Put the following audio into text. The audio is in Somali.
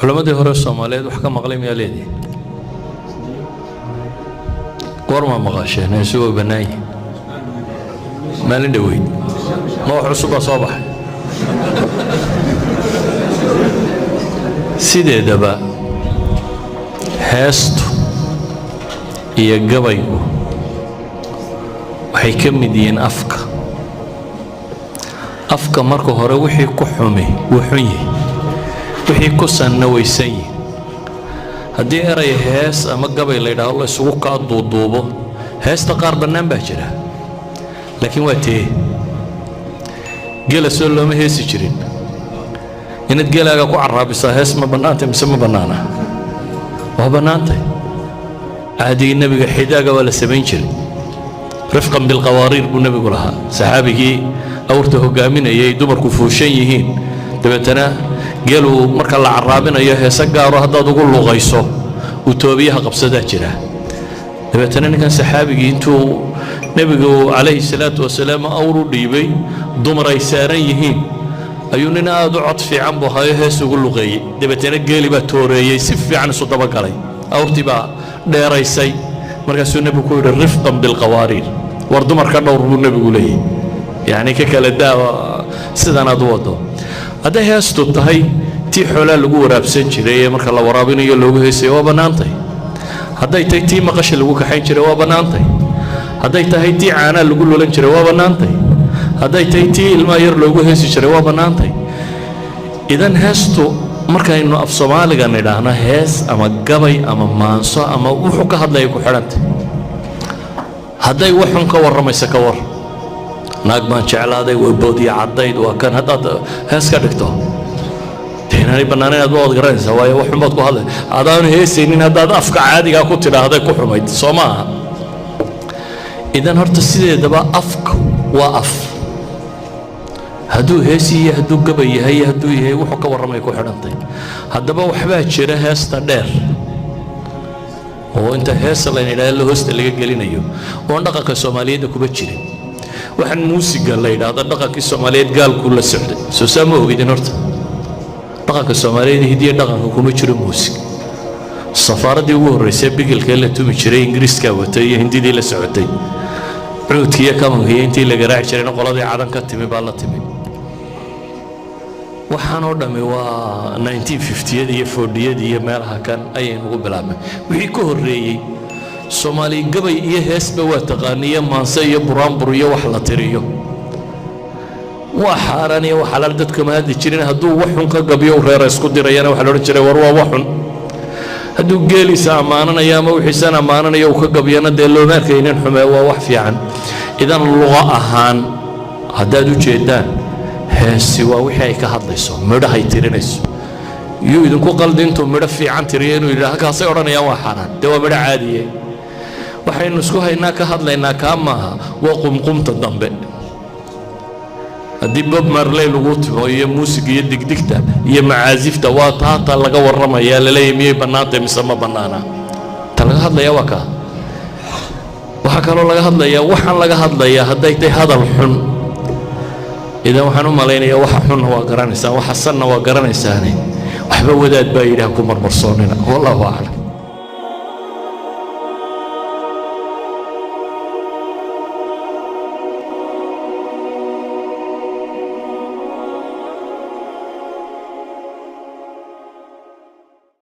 culamadii hore Soomaaliyeed wax ka maqlay miyaa leedahay goorma maqasheen isagoo banaay maalin dhaweyd ma wax cusub soo baxay sideedaba heestu iyo gabaygu waxay ka mid yihiin afka marka hore wixii ku xumay wuu xun yahay wixii ku sanna waysan yihiin haddii eray hees ama gabay la yidhaahdo la isugu kaa duuduubo heesta qaar bannaan baa jira laakiin waa tee gela soo looma heesi jirin inaad gelaaga ku carraabisaa hees ma bannaantay mise ma bannaana waa bannaantay cahdigii nebiga xidaaga waa la samayn jiray rifqan bilqawaariir buu nebigu lahaa saxaabigii awrta hogaaminayay dumarku fuushan yihiin dabeetana geelu marka la carraabinayo heesa gaaro haddaad ugu luqayso uu toobiyaha qabsadaa jira dabeetana ninkan saxaabigii intuu nebigu calayhi salaatu wasalaam awr u dhiibay dumar ay saaran yihiin ayuu nin aad u cod fiican buu hayo hees ugu luqeeyey dabeetana geeli baa tooreeyey si fiican isu dabagalay awrtii baa dheeraysay markaasuu nebigu ku yidhi rifqan bilqawaariir war dumarka dhowr buu nebigu leeyahy yacni ka kala daawa sidan aad u wado hadday heestu tahay tii xoolaa lagu waraabsan jiray ee marka la waraabinayo loogu heesayo waa bannaantay hadday tahay tii maqasha lagu kaxayn jiray waa bannaantay hadday tahay tii caanaa lagu lulan jiray waa bannaantay hadday tahay tii ilmaha yar loogu heesi jiray waa bannaantay idan heestu markaynu af soomaaliga nidhaahno hees ama gabay ama maanso ama wuxuu ka hadlaya ku xidhantay hadday waxun ka warramaysa ka war naag baan jeclaaday waa boodiya caddayd waa kan haddaad hees ka dhigto inaanay bannaanayn aad waad garanaysaa waayo wax xun baad ku hadlay adaan heesaynin haddaad afka caadigaa ku tidhaahday ku xumayd soo maaha idan horta sideedaba afka waa af hadduu heesi iyo hadduu gabay yahay iyo hadduu yahay wuxuu ka warramay ku xidhantay haddaba waxbaa jira heesta dheer oo inta heesa layna yidhahdo hoosta laga gelinayo oon dhaqanka soomaaliyeedda kuba jirin waxaan muusiga la yidhaahdo dhaqankii soomaaliyeed gaalkuu la socday soo saa ma ogidin horta dhaqanka soomaaliyeed hidiya dhaqanka kuma jiro muusig safaaraddii ugu horraysay bigilkee la tumi jiray ingiriiskaa watay iyo hindidii la socotay cuudkii iyo kamanka iyo intii la garaaci jirayna qoladii cadan ka timi baa la timi waxaan oo dhammi waa 1950yada iyo 40yada iyo meelaha kan ayaynu ugu bilaabnay wixii ka horreeyey soomaali gabay iyo heesba waa taqaaniyo maanse iyo buraanbur iyo wax la tiriyo waa xaaraan iyo wax xalaal dadka ma hadli jirin hadduu wax xun ka gabiyo u reera isku dirayana waxa la odhan jiray war waa wax xun hadduu geeliisa ammaananayo ama wixiisaan ammaananayo uu ka gabiyana dee looma arkaynin xume waa wax fiican idan luqa ahaan haddaad u jeedaan heesi waa wixii ay ka hadlayso midhahay tirinayso yuu idinku qaldi intuu midho fiican tiriyo inuu yidhaha halkaasay odhanayaan waa xaaraan dee waa midho caadiye waxaynu isku haynaa ka hadlaynaa kaa maaha waa qumqumta dambe haddii bob marley lagu timo iyo muusiga iyo digdigta iyo macaasifta waa taata laga warramayaa laleeyahay miyay bannaantay mise ma bannaana ta laga hadlayaa waa kaa waxaa kaloo laga hadlayaa waxaan laga hadlayaa hadday tahay hadal xun idan waxaan u malaynayaa waxa xunna waa garanaysaan waxa sanna waa garanaysaane waxba wadaad baa yidhaha ku marmarsoonina wallahu aclam